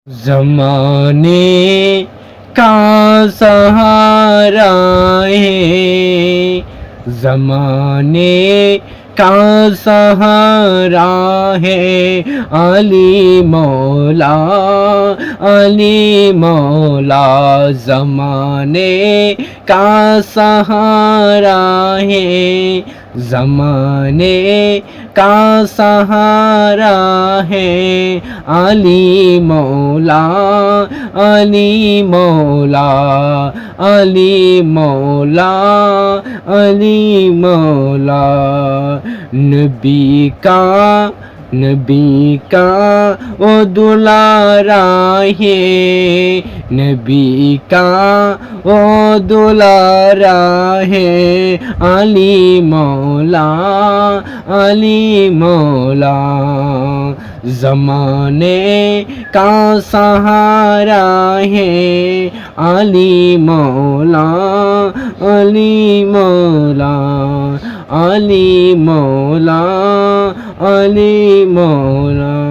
ज़माने का सहारा है, ज़माने का सहारा है। अली मौला, अली मौला, ज़माने का सहारा है, ज़माने का सहारा है। अली मौला, अली मौला, अली मौला, अली मौला। नबी का, नबी का ओ दुलारा है, नबी का ओ दुलारा है। अली मौला, अली मौला, ज़माने का सहारा है। अली मौला, अली मौला, अली मौला, अली मौला।